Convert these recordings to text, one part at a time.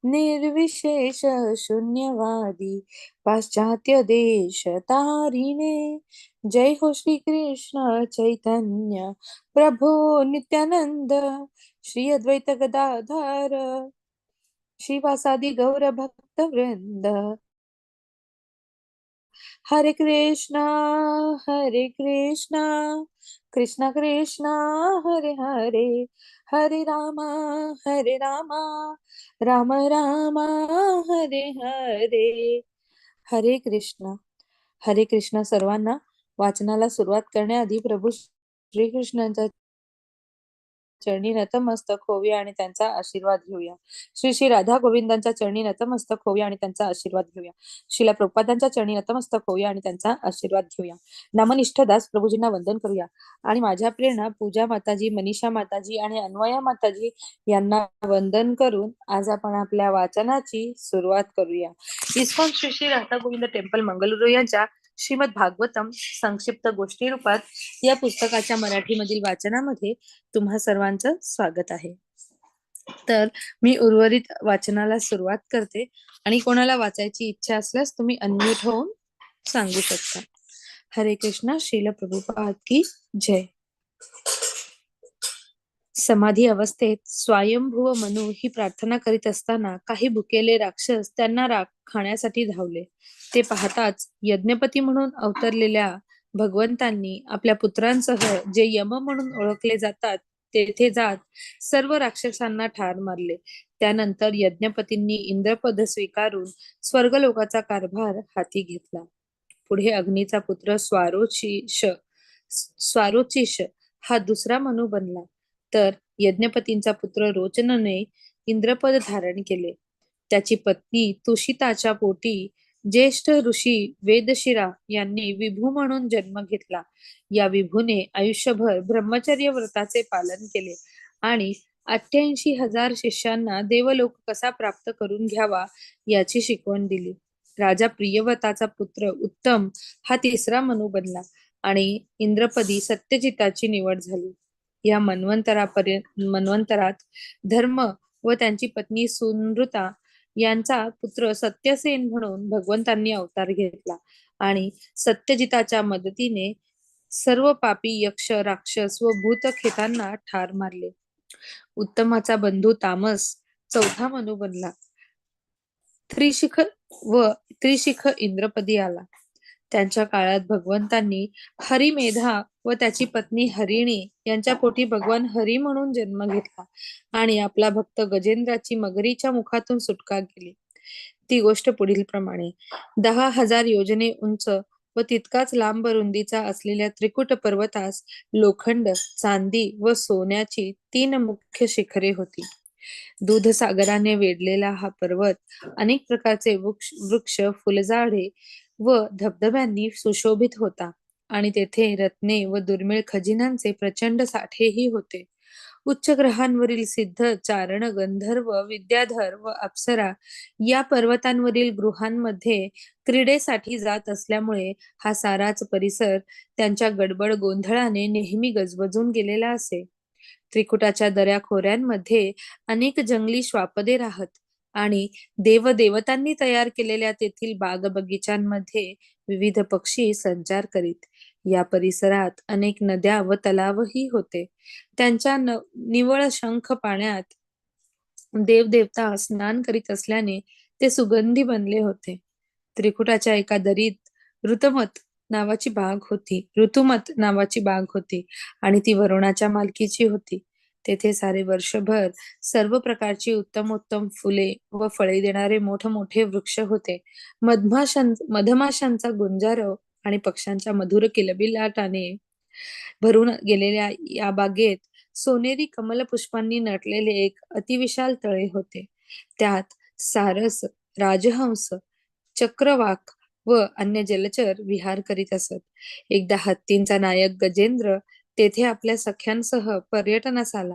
निर्विशेष शून्यवादी पाश्चात्य देश तारिणे. जय हो श्री कृष्ण चैतन्य प्रभो नित्यानंद, श्री अद्वैत गदाधर श्रीवासादि गौर भक्त वृंद. हरे कृष्णा हरे कृष्णा कृष्णा कृष्णा हरे हरे, हरे रामा हरे रामा राम रामा हरे हरे. हरे कृष्णा. सर्वांना वाचनाला सुरुवात करण्याआधी प्रभू श्रीकृष्णांच्या चरणी नतमस्तक होऊया आणि त्यांचा आशीर्वाद घेऊया. श्री श्री राधा गोविंदांच्या चरणी नतमस्तक होऊया आणि त्यांचा आशीर्वाद घेऊया. श्रीला प्रभुपादांच्या चरणी नतमस्तक होऊया आणि त्यांचा आशीर्वाद घेऊया. नामनिष्ठ दास प्रभूजींना वंदन करूया. आणि माझ्या प्रेरणा पूजा माताजी, मनीषा माताजी आणि अन्वया माताजी यांना वंदन करून आज आपण आपल्या वाचनाची सुरुवात करूया. इस्कॉन श्री श्री राधा गोविंद टेम्पल मंगळुरू यांच्या श्रीमद भागवतम संक्षिप्त गोष्टी रूपात या पुस्तकाच्या मराठीमधील वाचनामध्ये तुम्हा सर्वांचं स्वागत आहे. तर मी उर्वरित वाचनाला सुरुवात करते आणि कोणाला वाचायची इच्छा असल्यास तुम्ही अनम्यूट होऊन सांगू शकता. हरे कृष्णा. श्रील प्रभुपाद की जय. समाधी अवस्थेत स्वयंभुव मनु ही प्रार्थना करीत असताना काही भुकेले राक्षस त्यांना खाण्यासाठी धावले. ते पाहताच यज्ञपती म्हणून अवतरलेल्या भगवंतांनी आपल्या पुत्रांसह जे यम म्हणून ओळखले जातात तेथे जात सर्व राक्षसांना ठार मारले. त्यानंतर यज्ञपतींनी इंद्रपद स्वीकारून स्वर्गलोकाचा कारभार हाती घेतला. पुढे अग्नीचा पुत्र स्वारोचिष हा दुसरा मनु बनला. तर यज्ञपतींचा पुत्र रोचनने इंद्रपद धारण केले. त्याची पत्नी तुषिताच्या पोटी ज्येष्ठ ऋषी वेदशिरा यांनी विभू म्हणून जन्म घेतला. या विभूने आयुष्यभर ब्रह्मचर्य व्रताचे पालन केले आणि 88,000 शिष्यांना देवलोक कसा प्राप्त करून घ्यावा याची शिकवण दिली. राजा प्रियव्रताचा पुत्र उत्तम हा तिसरा मनु बनला आणि इंद्रपदी सत्यजिताची निवड झाली. या मन्वंतरात धर्म व त्यांची पत्नी सुनृता यांचा पुत्र सत्यसेन म्हणून भगवंतांनी अवतार घेतला आणि सत्यजिताच्या मदतीने सर्व पापी यक्ष राक्षस व भूतखेतांना ठार मारले. उत्तमाचा बंधू तामस चौथा मनु बनला. त्रिशिख इंद्रपदी आला. त्यांच्या काळात भगवंतांनी हरिमेधा व त्याची पत्नी हरिणी यांच्या पोटी भगवान हरी म्हणून जन्म घेतला आणि आपला भक्त गजेंद्राची मगरीच्या मुखातून सुटका केली. ती गोष्ट पुढील प्रमाणे. 10,000 योजने उंच व तितकाच लांब रुंदीचा असलेल्या त्रिकुट पर्वतास लोखंड, चांदी व सोन्याची 3 मुख्य शिखरे होती. दूधसागराने वेढलेला हा पर्वत अनेक प्रकारचे वृक्ष, फुलझाडे व धबधब्यांनी सुशोभित होता आणि तेथे रत्ने व दुर्मिळ खजिन्यांचे प्रचंड साठेही होते. उच्च ग्रहांवरील सिद्ध, चारण, गंधर्व, विद्याधर व अप्सरा या पर्वतांवरील गृहांमध्ये क्रीडेसाठी जात असल्यामुळे हा साराच परिसर त्यांच्या गडबड गोंधळाने नेहमी गजबजून गेलेला असे. त्रिकुटाच्या दऱ्याखोऱ्यांमध्ये अनेक जंगली श्वापदे राहत आणि देवदेवतांनी तयार केलेल्या तेथील बागबगीचांमध्ये विविध पक्षी संचार करीत. या परिसरात अनेक नद्या व तलावही होते. त्यांच्या निव्वळ शंख पाण्यात देवदेवता स्नान करीत असल्याने ते सुगंधी बनले होते. त्रिकुटाच्या एका दरीत ऋतुमत नावाची बाग होती आणि ती वरुणाच्या मालकीची होती. तेथे सारे वर्षभर सर्व प्रकारची उत्तमोत्तम फुले व फळे देणारे मोठमोठे वृक्ष होते. मधमाशांचा गुंजारव आणि पक्ष्यांच्या मधुर किलबिलाटाने भरून गेलेल्या या बागेत सोनेरी कमल पुष्पांनी नटलेले एक अतिविशाल तळे होते. त्यात सारस, राजहंस, चक्रवाक व अन्य जलचर विहार करीत असत. एकदा हत्तींचा नायक गजेंद्र तेथे आपल्या सख्यांसह पर्यटनास आला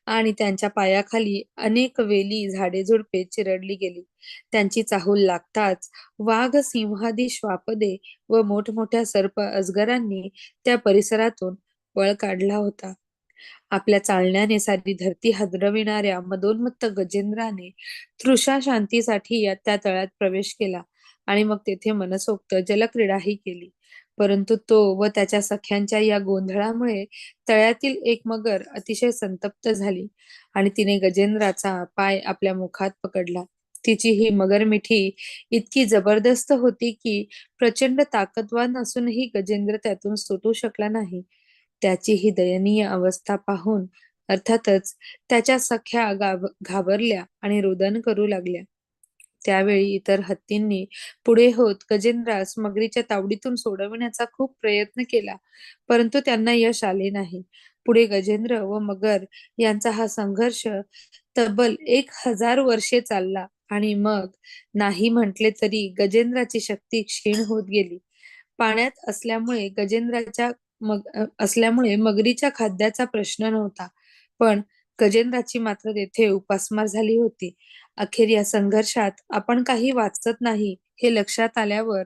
आणि त्यांच्या पायाखाली अनेक वेली झाडेझुडपे चिरडली गेली. त्यांची चाहूल लागताच वाघ, सिंहादी श्वापदे व मोठमोठ्या सर्प अजगरांनी त्या परिसरातून पळ काढला होता. आपल्या चालण्याने सारी धरती हादरविणाऱ्या मदोन्मत्त गजेंद्राने तृषा शांतीसाठी त्या तळ्यात प्रवेश केला आणि मग तेथे मनसोक्त जलक्रीडाही केली. परंतु तो व त्याच्या सख्यांच्या या गोंधळामुळे तळ्यातील एक मगर अतिशय संतप्त झाली आणि तिने गजेंद्राचा पाय आपल्या मुखात पकडला. तिची ही मगर मिठी इतकी जबरदस्त होती की प्रचंड ताकदवान असूनही गजेंद्र त्यातून सुटू शकला नाही. त्याची ही दयनीय अवस्था पाहून अर्थातच त्याच्या सख्या घाबरल्या आणि रुदन करू लागल्या. त्यावेळी इतर हत्तींनी पुढे होत गजेंद्रास मगरीच्या तावडीतून सोडविण्याचा खूप प्रयत्न केला, परंतु त्यांना यश आले नाही. पुढे गजेंद्र व मगर यांचा हा संघर्ष तब्बल 1000 वर्षे चालला आणि मग नाही म्हटले तरी गजेंद्राची शक्ती क्षीण होत गेली. पाण्यात असल्यामुळे मगरीच्या खाद्याचा प्रश्न नव्हता, पण गजेंद्राची मात्र तेथे उपासमार झाली होती. अखेर या संघर्षात आपण काही वाचत नाही हे लक्षात आल्यावर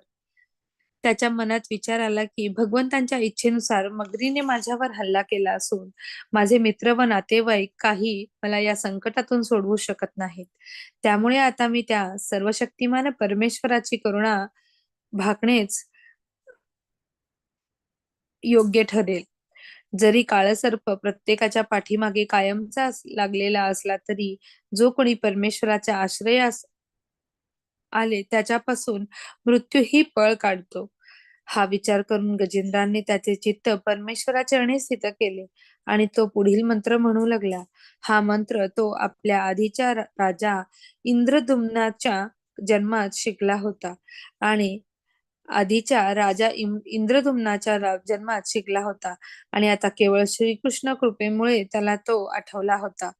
त्याच्या मनात विचार आला की भगवंतांच्या इच्छेनुसार मगरीने माझ्यावर हल्ला केला असून माझे मित्र व नातेवाईक काही मला या संकटातून सोडवू शकत नाहीत. त्यामुळे आता मी त्या सर्वशक्तिमान परमेश्वराची करुणा भाकणेच योग्य ठरेल. जरी काळसर्प प्रत्येकाच्या पाठीमागे कायमचा लागलेला असला तरी जो कोणी परमेश्वराच्या आश्रयास आले त्याच्यापासून मृत्यूही पळ काढतो. हा विचार करून गजेंद्राने त्याचे चित्त परमेश्वराच्या चरणी स्थित केले आणि तो पुढील मंत्र म्हणू लागला. हा मंत्र तो आपल्या आधीच्या राजा इंद्रद्युम्नाच्या जन्मात शिकला होता आणि जन्मात शिकला होता आणि आता केवळ श्रीकृष्ण कृपेमुळे त्याला तो आठवला होता.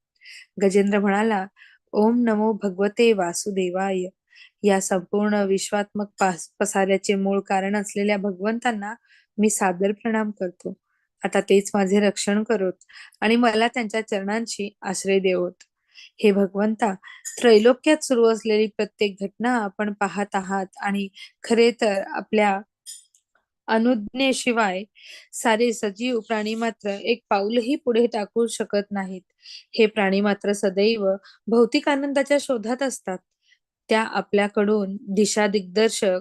गजेंद्र म्हणाला, ओम नमो भगवते वासुदेवाय. या संपूर्ण विश्वात्मक पसाऱ्याचे मूळ कारण असलेल्या भगवंतांना मी सादर प्रणाम करतो. आता तेच माझे रक्षण करोत आणि मला त्यांच्या चरणांशी आश्रय देवोत. हे भगवंता, त्रैलोक्यात सुरू असलेली प्रत्येक घटना आपण पाहत आहात आणि खरे तर आपल्या अनुज्ञेशिवाय सारे सजीव प्राणी मात्र एक पाऊलही पुढे टाकू शकत नाहीत. हे प्राणी मात्र सदैव भौतिक आनंदाच्या शोधात असतात. त्या आपल्याकडून दिशा दिग्दर्शक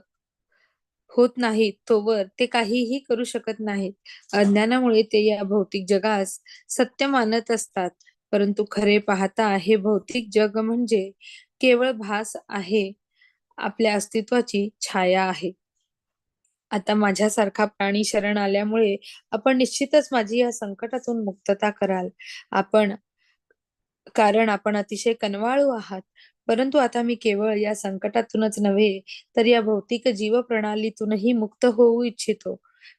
होत नाहीत तोवर ते काहीही करू शकत नाहीत. अज्ञानामुळे ते या भौतिक जगास सत्य मानत असतात, परंतु खरे पाहता हे भौतिक जग म्हणजे केवळ भास आहे, आपल्या अस्तित्वाची छाया आहे. आता माझ्यासारखा प्राणी शरण आल्यामुळे आपण निश्चितच माझी या संकटातून मुक्तता कराल. आपण कारण आपण अतिशय कनवाळू आहात. परंतु आता मी केवळ या संकटातूनच नव्हे, तर या भौतिक जीवप्रणालीतूनही मुक्त होऊ इच्छितो.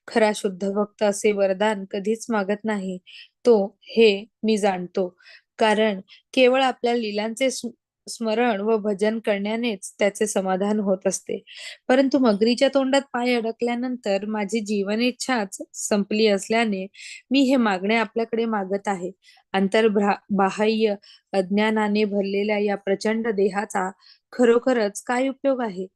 खरा शुद्ध भक्त असे वरदान कधीच मागत नाही. तो हे मी जाणतो. कारण केवळ आपल्या लीलांचे स्मरण व भजन करण्यानेच त्याचे समाधान होत असते. परंतु मगरीच्या तोंडात पाय अडकल्यानंतर माझी जीवन इच्छाच संपली असल्याने मी हे मागणे आपल्याकडे मागत आहे. बाह्य अज्ञानाने भरलेल्या या प्रचंड देहाचा खरोखरच काय उपयोग आहे?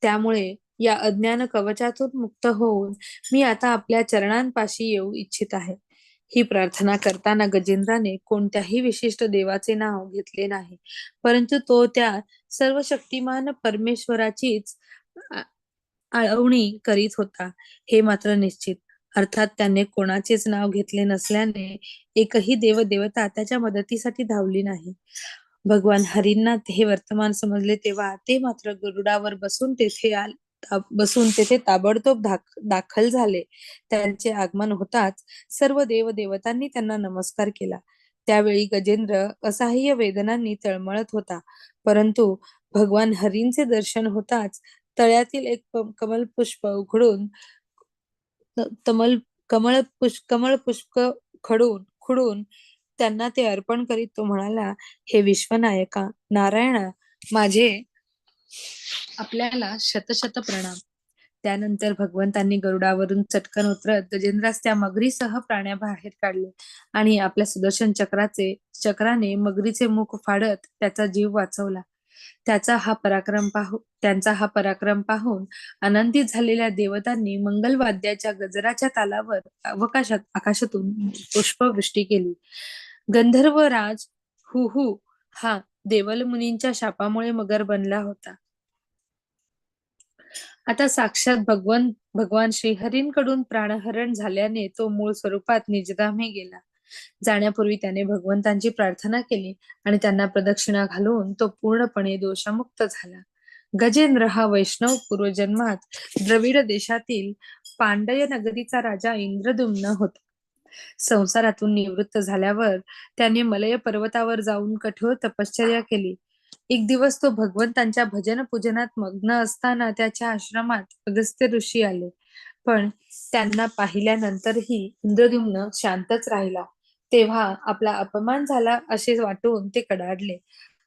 त्यामुळे या अज्ञान कवचातून मुक्त होऊन मी आता आपल्या चरणांपाशी येऊ इच्छित आहे. ही प्रार्थना करताना गजेंद्राने कोणत्याही विशिष्ट देवाचे नाव घेतले नाही, परंतु तो त्या सर्वशक्तिमान परमेश्वराचीच आ- आळवणी करीत होता, हे मात्र निश्चित. अर्थात त्याने कोणाचेच नाव घेतले नसल्याने एकही देवदेवता त्याच्या मदतीसाठी धावली नाही. भगवान हरींना हे वर्तमान समजले तेव्हा ते मात्र गरुडावर बसून तेथे ताबडतोब दाखल झाले. त्यांचे आगमन होताच सर्व देवदेवतांनी त्यांना नमस्कार केला. त्यावेळी गजेंद्र असह्य वेदनांनी तळमळत होता, परंतु भगवान हरींचे दर्शन होताच तळ्यातील एक कमलपुष्प उघडून तमल कमळपुष्प खुडून त्यांना ते अर्पण करीत तो म्हणाला, हे विश्वनायका नारायणा, माझे आपल्याला शतशत प्रणाम. त्यानंतर भगवंतांनी गरुडावरून चटकन उतरत गजेंद्रास त्या मगरीसह प्राण्याबाहेर काढले आणि आपल्या सुदर्शन चक्राने मगरीचे मुख फाडत त्याचा जीव वाचवला. त्यांचा हा पराक्रम पाहून आनंदित झालेल्या देवतांनी मंगलवाद्याच्या गजराच्या तालावर आकाशातून पुष्पवृष्टी केली. गंधर्वराज हुहू हा देवलमुनींच्या शापामुळे मगर बनला होता. आता साक्षात भगवान श्रीहरींकडून प्राणहरण झाल्याने तो मूळ स्वरूपात निजधामी गेला. जाण्यापूर्वी त्याने भगवंतांची प्रार्थना केली आणि त्यांना प्रदक्षिणा घालून तो पूर्णपणे दोषमुक्त झाला. गजेंद्र हा वैष्णव पूर्वजन्मात द्रविड देशातील पांडय नगरीचा राजा इंद्रद्युम्न होता. संसारातून निवृत्त झाल्यावर त्याने मलय पर्वतावर जाऊन कठोर तपश्चर्या केली. एक दिवस तो भगवंतांच्या भजन पूजनात मग्न असताना त्याच्या आश्रमात अगस्त्य ऋषी आले. पण त्यांना पाहिल्यानंतरही इंद्रद्युम्न शांतच राहिला. तेव्हा आपला अपमान झाला असे वाटून ते कडाडले.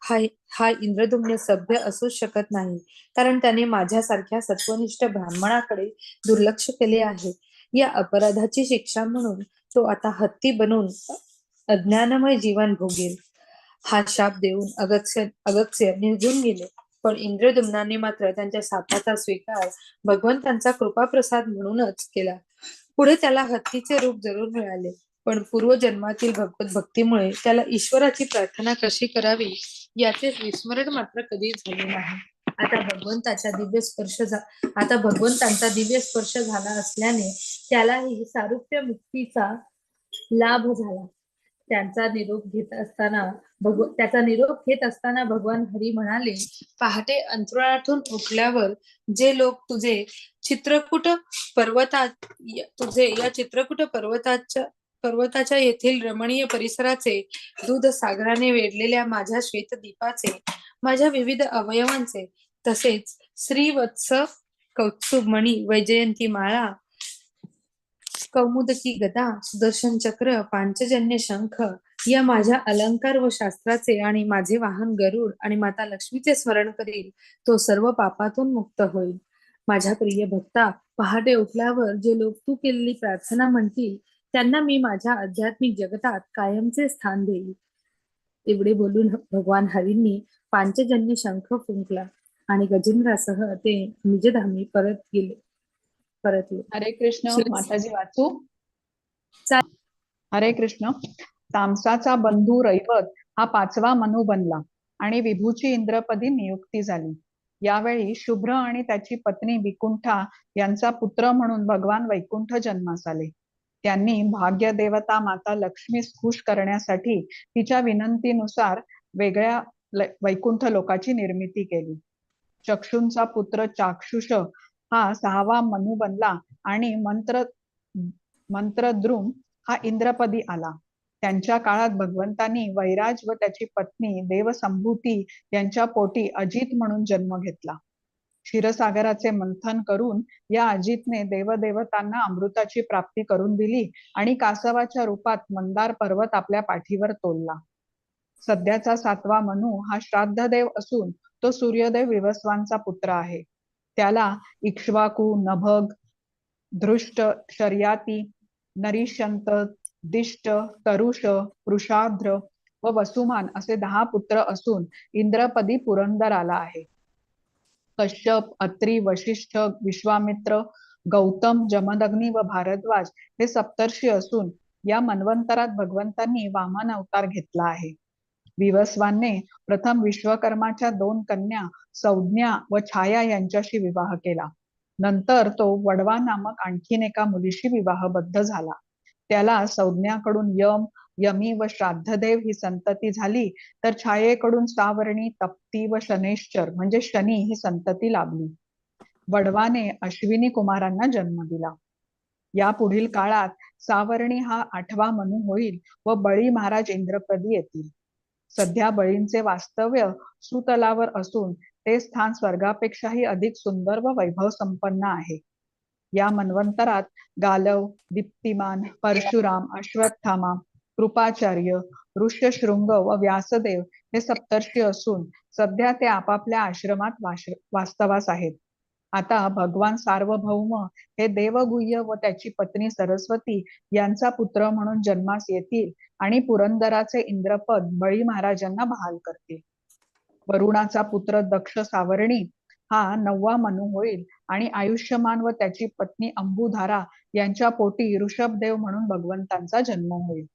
हा इंद्रद्युम्न सभ्य असूच शकत नाही, कारण त्याने माझ्यासारख्या सत्वनिष्ठ ब्राह्मणाकडे दुर्लक्ष केले आहे. या अपराधाची शिक्षा म्हणून तो आता हत्ती बनून अज्ञानमय जीवन भोगेल. हा शाप देऊन अगस्त्य निघून गेले. पण इंद्रद्युम्नाने मात्र त्यांच्या शापाचा स्वीकार भगवंतांचा कृपाप्रसाद म्हणूनच केला. पुढे त्याला हत्तीचे रूप जरूर मिळाले, पण पूर्वजन्मातील भगवत भक्तीमुळे त्याला ईश्वराची प्रार्थना कशी करावी याचे विस्मरण मात्र कधी झाले नाही. आता भगवंतांचा दिव्य स्पर्श झाला असल्याने त्यालाही सारूप्य मुक्तीचा लाभ झाला. त्याचा निरोप घेत असताना भगवान हरी म्हणाले, पहाटे अंतराळातून उठल्यावर जे लोक तुझे चित्रकूट पर्वताच्या येथील रमणीय परिसराचे, दूध सागराने वेढलेल्या माझ्या श्वेतदीपाचे, माझ्या विविध अवयवांचे, तसेच श्रीवत्स, कौत्सुभ मणी, वैजयंती माळा, कौमुदकी गदा, सुदर्शन चक्र, पांचजन्य शंख या माझ्या अलंकार व शास्त्राचे आणि माझे वाहन गरुड आणि माता लक्ष्मीचे स्मरण करील, तो सर्व पापातून मुक्त होईल. माझ्या प्रिय भक्ता, पहाटे उठल्यावर जे लोक तू केलेली प्रार्थना म्हणतील त्यांना मी माझ्या आध्यात्मिक जगतात कायमचे स्थान देईल. एवढे बोलून भगवान हरींनी पांचजन्य शंख फुंकला आणि गजेंद्रासह ते निजधामी परतले. हरे कृष्ण. माताजी वाचू. हरे कृष्ण. तामसाचा बंधू रैवत हा 5वा मनू बनला आणि विभूची इंद्रपदी नियुक्ती झाली. यावेळी शुभ्र आणि त्याची पत्नी विकुंठा यांचा पुत्र म्हणून भगवान वैकुंठ जन्मास आले. त्यांनी भाग्य देवता माता लक्ष्मीस खुश करण्यासाठी तिच्या विनंतीनुसार वेगळ्या वैकुंठ लोकाची निर्मिती केली. चक्षुंचा पुत्र चाक्षुष हा 6वा मनू बनला आणि मंत्रद्रुम हा इंद्रपदी आला. त्यांच्या काळात भगवंतांनी वैराज व त्याची पत्नी देवसंभूती यांच्या पोटी अजित म्हणून जन्म घेतला. क्षीरसागराचे मंथन करून या अजितने देवदेवतांना अमृताची प्राप्ती करून दिली आणि कासवाच्या रूपात मंदार पर्वत आपल्या पाठीवर तोलला. सध्याचा 7वा मनू हा श्राद्धदेव असून तो सूर्यदेव विवस्वांचा पुत्र आहे. त्याला इक्ष्वाकू, नभग, धृष्ट, शर्याती, नरिशंत, दिष्ट, तरुष, वृषाद्र व वसुमान असे 10 पुत्र असून इंद्रपदी पुरंदर आला आहे. कश्यप, अत्री, वशिष्ठ, विश्वामित्र, गौतम, जमदग्नी व भारद्वाज हे सप्तर्षी असून या मन्वंतरात भगवंतांनी वामन अवतार घेतला आहे. विवस्वानने प्रथम विश्वकर्माच्या 2 कन्या संज्ञा व छाया यांच्याशी विवाह केला. नंतर तो वडवा नामक आणखीन एका मुलीशी विवाहबद्ध झाला. त्याला संज्ञाकडून यम, यमी व श्राद्धदेव ही संतती झाली, तर छायेकडून सावर्णी, तप्ती व शनैश्चर म्हणजे शनी ही संतती लाभली. वडवाने अश्विनी कुमारांना जन्म दिला. या पुढील काळात सावर्णी हा 8वा मनू होईल व बळी महाराज इंद्रपदी येतील. सध्या बळींचे वास्तव्य सुतलावर असून ते स्थान स्वर्गापेक्षाही अधिक सुंदर व वैभव संपन्न आहे. या मन्वंतरात गालव, दीप्तिमान, परशुराम, अश्वत्थामा, कृपाचार्य, ऋष्यशृंग व व्यासदेव हे सप्तर्षी असून सध्या ते आपापल्या आश्रमात वास्तवास आहेत. आता भगवान सार्वभौम हे देवगुह्य व त्याची पत्नी सरस्वती यांचा पुत्र म्हणून जन्मास येतील आणि पुरंदराचे इंद्रपद बळी महाराजांना बहाल करतील. वरुणाचा पुत्र दक्ष सावर्णी हा 9वा मनू होईल आणि आयुष्यमान व त्याची पत्नी अंबुधारा यांच्या पोटी ऋषभदेव म्हणून भगवंतांचा जन्म होईल.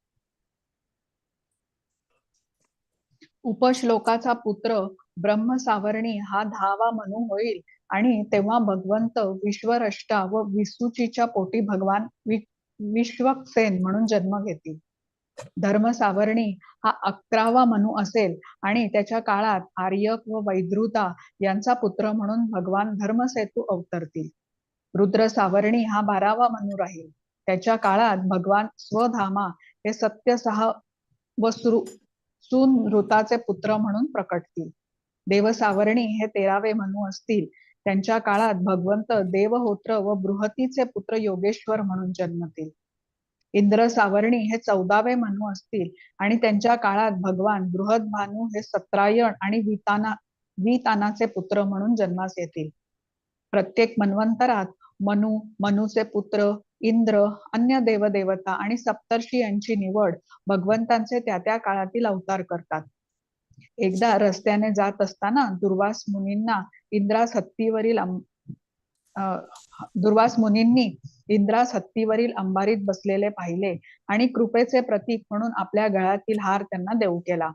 उपश्लोकाचा पुत्र ब्रह्म सावर्णी हा 10वा मनू होईल आणि तेव्हा भगवंत विश्वरष्टा व विसूचीच्या पोटी भगवान विश्वक्सेन म्हणून जन्म घेतील. धर्म सावर्णी हा 11वा मनू असेल आणि त्याच्या काळात आर्यक व वैद्रुता यांचा पुत्र म्हणून भगवान धर्मसेतू अवतरतील. रुद्र सावर्णी हा 12वा मनू राहील. त्याच्या काळात भगवान स्वधामा हे सत्यसहा व सुनृताचे पुत्र म्हणून प्रकटतील. देवसावर्णी हे 13वे मनू असतील. त्यांच्या काळात भगवंत देवहोत्र व बृहतीचे पुत्र योगेश्वर म्हणून जन्मतील. इंद्र सावर्णी हे 14वे मनू असतील आणि त्यांच्या काळात भगवान बृहदभानू हे सत्रायण आणि वितानाचे पुत्र म्हणून जन्मास येतील. प्रत्येक मन्वंतरात मनुचे पुत्र, इंद्र, अन्य देवदेवता आणि सप्तर्षी यांची निवड भगवंतांचे त्या त्या काळातील अवतार करतात. एकदा रस्त्याने जात असताना दुर्वास मुनींनी इंद्रास हत्तीवरील अंबारीत बसलेले पाहिले आणि कृपेचे प्रतीक म्हणून आपल्या गळ्यातील हार त्यांना देऊ केला.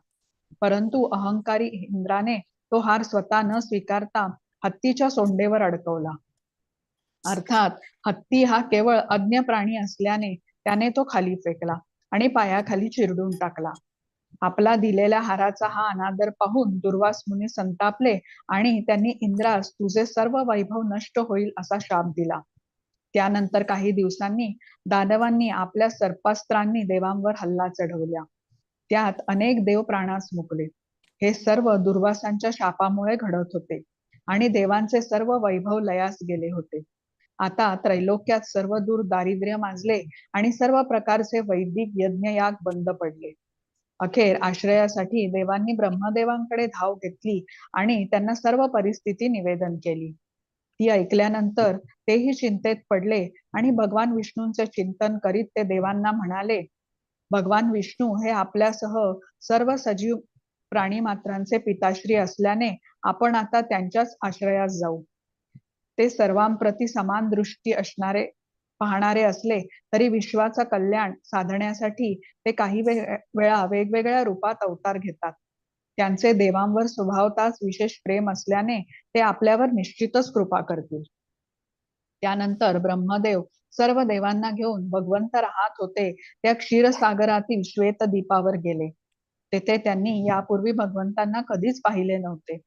परंतु अहंकारी इंद्राने तो हार स्वतः न स्वीकारता हत्तीच्या सोंडेवर अडकवला. अर्थात हत्ती हा केवळ अज्ञ प्राणी असल्याने त्याने तो खाली फेकला आणि पायाखाली चिरडून टाकला. आपला दिलेल्या हाराचा हा अनादर पाहून दुर्वास मुनी संतापले आणि त्यांनी इंद्रास तुझे सर्व वैभव नष्ट होईल असा शाप दिला. त्यानंतर काही दिवसांनी दानवांनी आपल्या सर्पास्त्रांनी देवांवर हल्ला चढवला. त्यात अनेक देव प्राणास मुकले. हे सर्व दुर्वासांच्या शापामुळे घडत होते आणि देवांचे सर्व वैभव लयास गेले होते. आता त्रैलोक्यात सर्व दूर दारिद्र्य माजले आणि सर्व प्रकारचे वैदिक यज्ञयाग बंद पडले. अखेर आश्रयासाठी देवांनी ब्रह्मदेवांकडे धाव घेतली आणि त्यांना सर्व परिस्थिती निवेदन केली. ती ऐकल्यानंतर तेही चिंतेत पडले आणि भगवान विष्णूंचे चिंतन करीत ते देवांना म्हणाले, भगवान विष्णू हे आपल्यासह सर्व सजीव प्राणी मात्रांचे पिताश्री असल्याने आपण आता त्यांच्याच आश्रयास जाऊ. ते सर्वांप्रती समान दृष्टी पाहणारे असले तरी विश्वाचा कल्याण साधण्यासाठी ते काही वेळा वेगवेगळ्या रूपात अवतार घेतात. त्यांचे देवांवर स्वभावताच विशेष प्रेम असल्याने ते आपल्यावर निश्चितच कृपा करतील. त्यानंतर ब्रह्मदेव सर्व देवांना घेऊन भगवंत राहत होते त्या क्षीरसागरातील श्वेतद्वीपावर गेले. तेथे त्यांनी यापूर्वी भगवंतांना कधीच पाहिले नव्हते,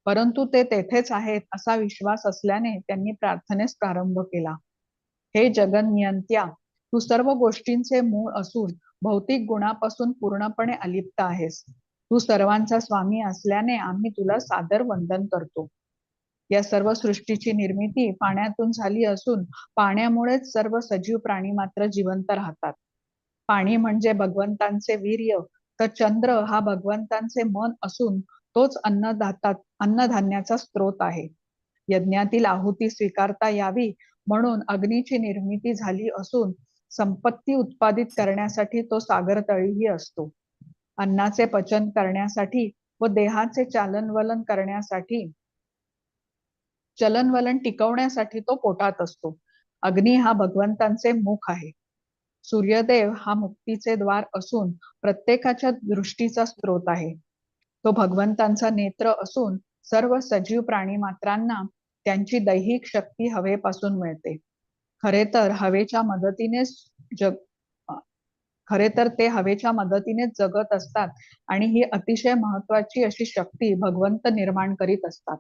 परंतु ते तेथेच आहेत असा विश्वास असल्याने त्यांनी प्रार्थनेस प्रारंभ केला. हे जगन्नियंत्या, तू सर्व गोष्टींचे मूळ असून भौतिक गुणापासून पूर्णपणे अलिप्त आहेस. तू सर्वांचा स्वामी असल्याने आम्ही तुला सादर वंदन करतो. या सर्व सृष्टीची निर्मिती पाण्यातून झाली असून पाण्यामुळेच सर्व सजीव प्राणी मात्र जिवंत राहतात. पाणी म्हणजे भगवंतांचे वीर्य, तर चंद्र हा भगवंतांचे मन असून तोच अन्नधान्याचा स्रोत आहे. यज्ञातील आहुती स्वीकारता यावी म्हणून अग्नीची निर्मिती झाली असून संपत्ती उत्पादित करण्यासाठी तो सागर तळीही असतो. अन्नाचे पचन करण्यासाठी व देहाचे चलनवलन टिकवण्यासाठी तो पोटात असतो. अग्नी हा भगवंतांचे मुख आहे. सूर्यदेव हा मुक्तीचे द्वार असून प्रत्येकाच्या दृष्टीचा स्रोत आहे. तो भगवंतांचा नेत्र असून सर्व सजीव प्राणी मात्रांना त्यांची दैहिक शक्ती हवेपासून मिळते. खरे तर ते हवेच्या मदतीनेच जगत असतात आणि ही अतिशय महत्वाची अशी शक्ती भगवंत निर्माण करीत असतात.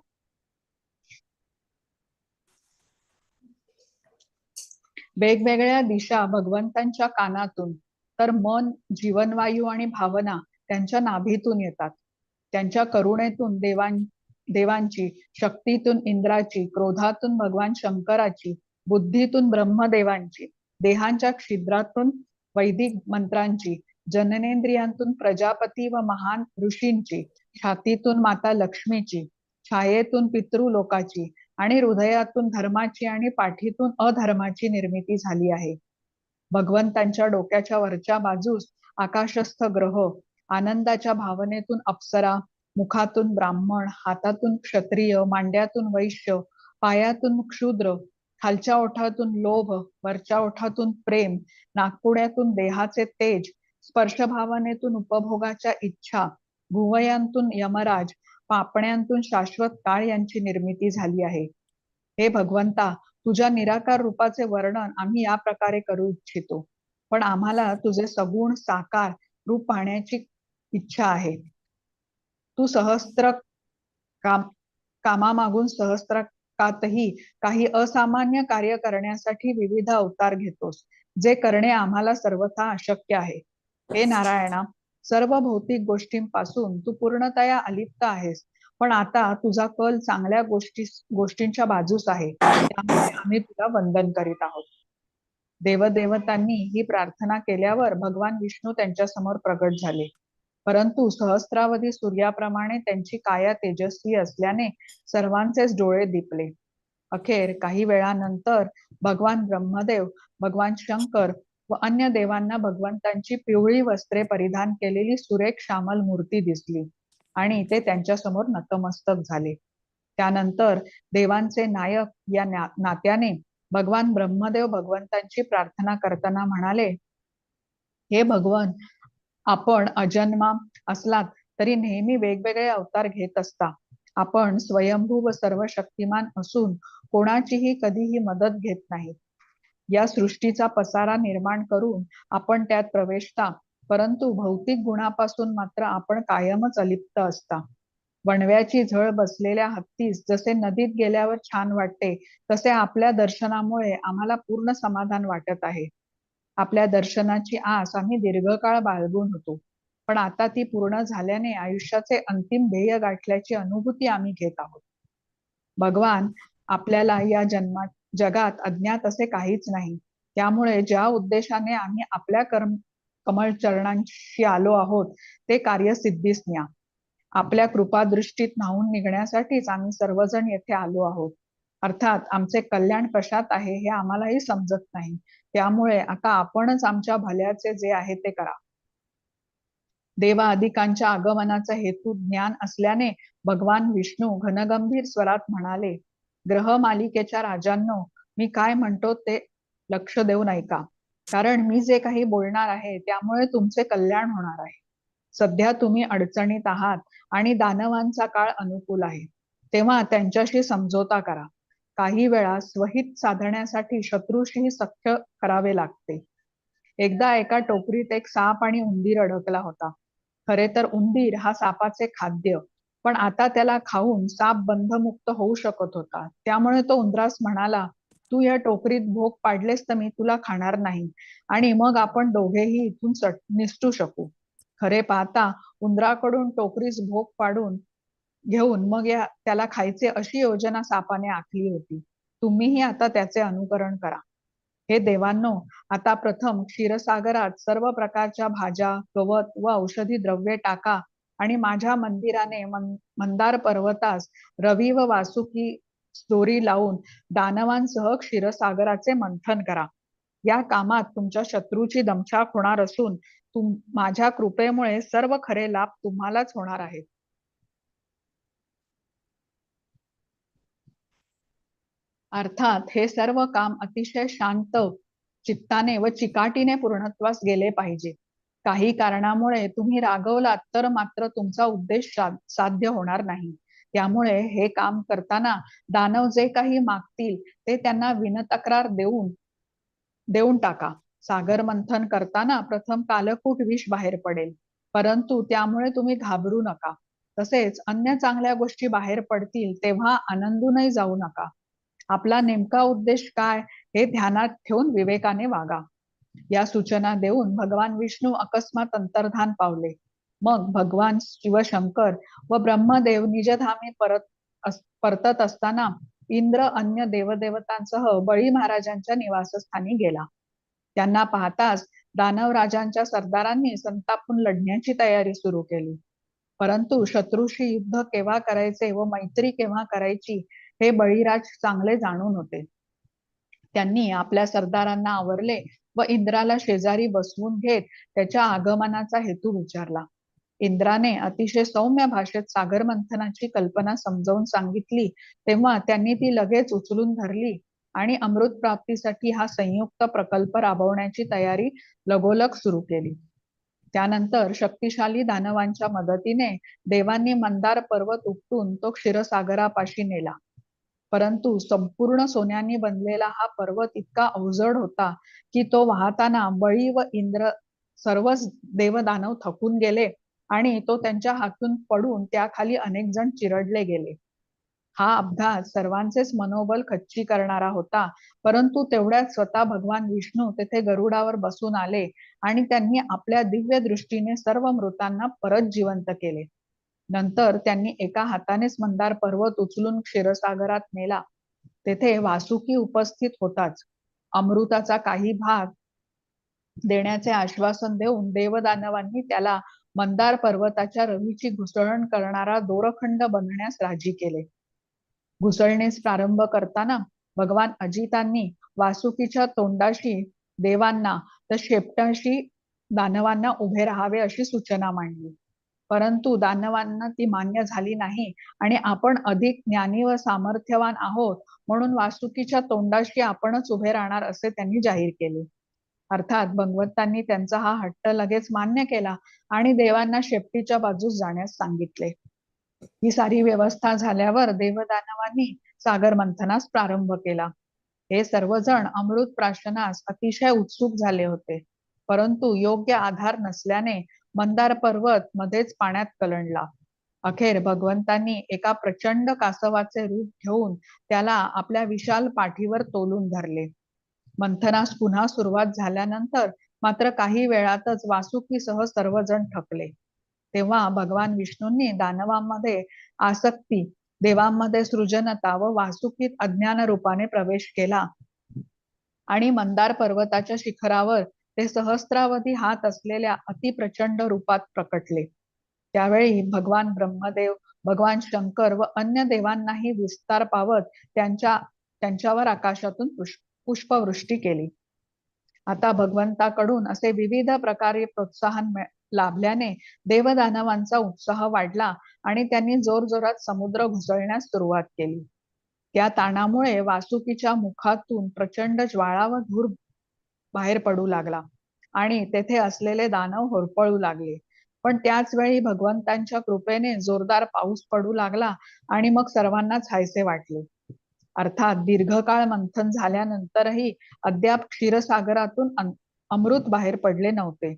वेगवेगळ्या दिशा भगवंतांच्या कानातून, तर मन, जीवनवायू आणि भावना त्यांच्या नाभीतून येतात. त्यांच्या करुणेतून देवांची, शक्तीतून इंद्राची, क्रोधातून भगवान शंकराची, बुद्धीतून ब्रह्मदेवांची, देहांच्या छिद्रातून वैदिक मंत्रांची, जननेंद्रियांतून प्रजापती व महान ऋषींची, छातीतून माता लक्ष्मीची, छायेतून पितृलोकाची आणि हृदयातून धर्माची आणि पाठीतून अधर्माची निर्मिती झाली आहे. भगवंतांच्या डोक्याच्या वरच्या बाजूस आकाशस्थ ग्रह, आनंदाच्या भावनेतून अप्सरा, मुखातून ब्राह्मण, हातातून क्षत्रिय, मांड्यातून वैश्य, पायातून क्षूद्र, खालच्या ओठातून लोभ, वरच्या ओठातून प्रेम, नाकपुड्यातून देहाचे तेज, स्पर्शभावनेतून उपभोगाच्या इच्छा, भुवयांतून यमराज, पापण्यांतून शाश्वत काळ यांची निर्मिती झाली आहे. हे भगवंता, तुझ्या निराकार रूपाचे वर्णन आम्ही या प्रकारे करू इच्छितो, पण आम्हाला तुझे सगुण साकार रूप पाहण्याची इच्छा आहे. तू सहस्त्र कामामागून सहस्त्रकातही काही असामान्य कार्य करण्यासाठी विविध अवतार घेतोस, जे करणे आम्हाला सर्वथा अशक्य आहे. हे नारायणा, सर्व भौतिक गोष्टींपासून तू पूर्णतया अलिप्त आहेस, पण आता तुझा कल चांगल्या गोष्टींच्या बाजूस आहे, त्यामुळे आम्ही तुला वंदन करीत आहोत. देवदेवतांनी ही प्रार्थना केल्यावर भगवान विष्णू त्यांच्या समोर प्रगट झाले, परंतु सहस्रावधी सूर्याप्रमाणे त्यांची काया तेजस्वी असल्याने सर्वांचेच डोळे दिपले. अखेर काही वेळानंतर भगवान ब्रह्मदेव, भगवान शंकर व अन्य देवांना भगवंतांची पिवळी वस्त्रे परिधान केलेली सुरेख श्यामल मूर्ती दिसली आणि ते त्यांच्या समोर नतमस्तक झाले. त्यानंतर देवांचे नायक या नात्याने भगवान ब्रह्मदेव भगवंतांची प्रार्थना करताना म्हणाले, हे भगवन, आपण अजन्मा असलात तरी नेहमी वेगवेगळे अवतार घेत असता. आपण स्वयंभू व सर्व शक्तिमान असून कोणाचीही कधीही मदत घेत नाही. या सृष्टीचा पसारा निर्माण करून आपण त्यात प्रवेशता, परंतु भौतिक गुणापासून मात्र आपण कायमच अलिप्त असता. वणव्याची झळ बसलेल्या हत्तीस जसे नदीत गेल्यावर छान वाटते, तसे आपल्या दर्शनामुळे आम्हाला पूर्ण समाधान वाटत आहे. आपल्या दर्शनाची आस आम्ही दीर्घकाळ बाळगून होतो, पण आता ती पूर्ण झाल्याने आयुष्याचे अंतिम ध्येय गाठल्याची अनुभूती आम्ही घेत आहोत. भगवान, आपल्याला या जगात अज्ञात असे काहीच नाही, त्यामुळे ज्या उद्देशाने आम्ही आपल्या कमळ चरणांशी आलो आहोत ते कार्य सिद्धीस न्या. आपल्या कृपादृष्टीत न्हावून निघण्यासाठीच आम्ही सर्वजण येथे आलो आहोत. अर्थात आमचे कल्याण कशात आहे हे आम्हालाही समजत नाही, त्यामुळे आता आपणच आमच्या भल्याचे जे आहे ते करा. देवाधिकांच्या आगमनाचा हेतू ज्ञान असल्याने भगवान विष्णू घनगंभीर स्वरात म्हणाले, ग्रह मालिकेच्या राजांनो, मी काय म्हणतो ते लक्ष देऊन ऐका, कारण मी जे काही बोलणार आहे त्यामुळे तुमचे कल्याण होणार आहे. सध्या तुम्ही अडचणीत आहात आणि दानवांचा काळ अनुकूल आहे, तेव्हा त्यांच्याशी समझोता करा. काही वेळा स्वहित साधण्यासाठी शत्रूशीही सख्य करावे लागते. एकदा एका टोकरीत एक साप आणि उंदीर अडकला होता. खरे तर उंदीर हा सापाचे खाद्य, पण आता त्याला खाऊन साप बंधमुक्त होऊ शकत होता, त्यामुळे तो उंदरास म्हणाला, तू या टोकरीत भोग पाडलेस तर मी तुला खाणार नाही, आणि मग आपण दोघेही इथून निसटू शकू. खरे पाहता उंदराकडून टोकरीस भोग पाडून घेऊन मग त्याला खायचे अशी योजना सापाने आखली होती. तुम्हीही आता त्याचे अनुकरण करा. हे देवांनो, आता प्रथम क्षीरसागरात सर्व प्रकारच्या भाज्या, गवत व औषधी द्रव्ये टाका आणि माझ्या मंदिराने मंदार पर्वतास रवी व वासुकी दोरी लावून दानवांसह क्षीरसागराचे मंथन करा. या कामात तुमच्या शत्रूची दमछाक होणार असून माझ्या कृपेमुळे सर्व खरे लाभ तुम्हालाच होणार आहेत. अर्थात हे सर्व काम अतिशय शांत चित्ताने व चिकाटीने पूर्णत्वास गेले पाहिजे. काही कारणामुळे तुम्ही रागवलात तर मात्र तुमचा उद्देश साध्य होणार नाही. त्यामुळे हे काम करताना दानव जे काही मागतील ते त्यांना विनतक्रार देऊन टाका. सागर मंथन करताना प्रथम कालकूट विष बाहेर पडेल, परंतु त्यामुळे तुम्ही घाबरू नका. तसेच अन्य चांगल्या गोष्टी बाहेर पडतील तेव्हा आनंदूनही जाऊ नका. आपला नेमका उद्देश काय हे ध्यानात ठेवून विवेकाने वागा. या सूचना देऊन भगवान विष्णू अकस्मात अंतर्धान पावले. मग भगवान शिवशंकर व ब्रह्मदेव निजधामी परतत असताना इंद्र अन्य देवदेवतांसह बळी महाराजांच्या निवासस्थानी गेला. त्यांना पाहताच दानव राजांच्या सरदारांनी संतापून लढण्याची तयारी सुरू केली. परंतु शत्रूशी युद्ध केव्हा करायचे व मैत्री केव्हा करायची हे बळीराज चांगले जाणून होते. त्यांनी आपल्या सरदारांना आवरले व इंद्राला शेजारी बसवून घेत त्याच्या आगमनाचा हेतू विचारला. इंद्राने अतिशय सौम्य भाषेत सागर मंथनाची कल्पना समजावून सांगितली तेव्हा त्यांनी ती लगेच उचलून धरली आणि अमृत प्राप्तीसाठी हा संयुक्त प्रकल्प राबवण्याची तयारी लगोलग सुरू केली. त्यानंतर शक्तिशाली दानवांच्या मदतीने देवांनी मंदार पर्वत उपटून तो क्षीरसागरापाशी नेला. परंतु संपूर्ण सोन्याने बनलेला हा पर्वत इतका अवजड होता की तो वाहताना बळी व इंद्र सर्वच देवदानव थकून गेले आणि तो त्यांच्या हातून पडून त्याखाली अनेक जण चिरडले गेले. हा अपघात सर्वांचेच मनोबल खच्ची करणारा होता, परंतु तेवढ्यात स्वतः भगवान विष्णू तेथे गरुडावर बसून आले आणि त्यांनी आपल्या दिव्य दृष्टीने सर्व मृतांना परत जिवंत केले. नंतर त्यांनी एका हातानेच मंदार पर्वत उचलून क्षीरसागरात नेला. तेथे वासुकी उपस्थित होताच अमृताचा काही भाग देण्याचे आश्वासन देऊन देवदानवांनी त्याला मंदार पर्वताच्या रवीची घुसळण करणारा दोरखंड बनण्यास राजी केले. घुसळणीस प्रारंभ करताना भगवान अजितांनी वासुकीच्या तोंडाशी देवांना तर शेपटाशी दानवांना उभे राहावे अशी सूचना मांडली. परंतु दानवांना ती मान्य झाली नाही आणि आपण अधिक ज्ञानी व सामर्थ्यवान आहोत म्हणून वासुकीच्या तोंडाशी आपणच उभे राहणार असे त्यांनी जाहीर केले. अर्थात भगवंतांनी त्यांचा हा हट्ट लगेच मान्य केला आणि देवांना शेपटीच्या बाजूस जाण्यास सांगितले. ही सारी व्यवस्था झाल्यावर देवदानवांनी सागर मंथनास प्रारंभ केला. हे सर्वजण अमृत प्राशनास अतिशय उत्सुक झाले होते, परंतु योग्य आधार नसल्याने मंदार पर्वत मध्येच पाण्यात कलंडला. अखेर भगवंतांनी एका प्रचंड कासवाचे रूप घेऊन त्याला आपल्या विशाल पाठीवर तोलून धरले. मंथनास पुन्हा सुरुवात झाल्यानंतर मात्र काही वेळातच वासुकीसह सर्वजण थकले. तेव्हा भगवान विष्णूंनी दानवांमध्ये आसक्ती, देवांमध्ये सृजनता व वासुकीत अज्ञान रूपाने प्रवेश केला आणि मंदार पर्वताच्या शिखरावर ते सहस्रावधी हात असलेल्या अतिप्रचंड रूपात प्रकटले. त्यावेळी भगवान ब्रह्मदेव, भगवान शंकर व अन्य देवांनाही विस्तार पावत त्यांच्यावर आकाशातून पुष्पवृष्टी केली. आता भगवंताकडून असे विविध प्रकारे प्रोत्साहन लाभल्याने देवदानवांचा उत्साह वाढला आणि त्यांनी जोरजोरात समुद्र घुसळण्यास सुरुवात केली. त्या ताणामुळे वासुकीच्या मुखातून प्रचंड ज्वाळा व धूर बाहेर पडू लागला आणि तेथे असलेले दानव होरपळू लागले. पण त्याच वेळी भगवंतांच्या कृपेने जोरदार पाऊस पडू लागला आणि मग सर्वांनाच हायसे वाटले. अर्थात दीर्घकाळ मंथन झाल्यानंतरही अद्याप क्षीरसागरातून अमृत बाहेर पडले नव्हते.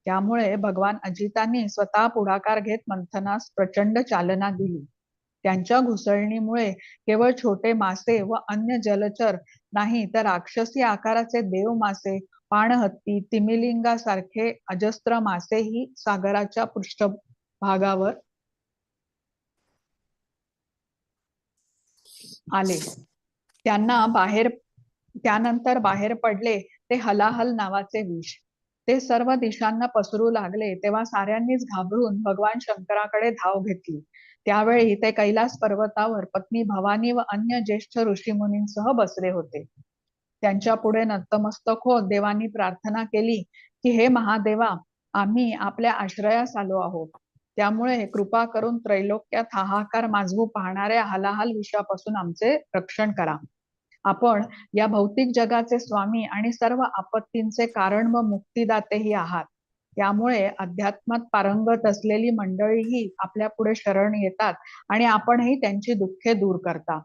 त्यामुळे भगवान अजितांनी स्वतः पुढाकार घेत मंथनास प्रचंड चालना दिली. त्यांच्या घुसळणीमुळे केवळ छोटे मासे व अन्य जलचर नाही तर राक्षसी आकाराचे देव मासे, पाणहत्ती, तिमिलिंगासारखे अजस्त्र मासेही सागराच्या पृष्ठभागावर आले. त्यानंतर बाहेर पडले ते हलाहल नावाचे विष. ते सर्व दिशांना पसरू लागले तेव्हा साऱ्यांनीच घाबरून भगवान शंकराकडे धाव घेतली. त्यावेळी ते कैलास पर्वतावर पत्नी भवानी व अन्य ज्येष्ठ ऋषीमुनींसह बसले होते. त्यांच्या पुढे नतमस्तक होत देवांनी प्रार्थना केली की हे महादेवा, आम्ही आपल्या आश्रयास आलो आहोत. त्यामुळे कृपा करून त्रैलोक्यात हाहाकार माजवू पाहणाऱ्या हलाहल विषापासून आमचे रक्षण करा. आपण या भौतिक जगाचे स्वामी आणि सर्व आपत्तींचे कारण व मुक्तीदातेही आहात. त्यामुळे अध्यात्मात पारंगत असलेली मंडळीही आपल्या पुढे शरण येतात आणि आपणही त्यांची दुःखे दूर करता.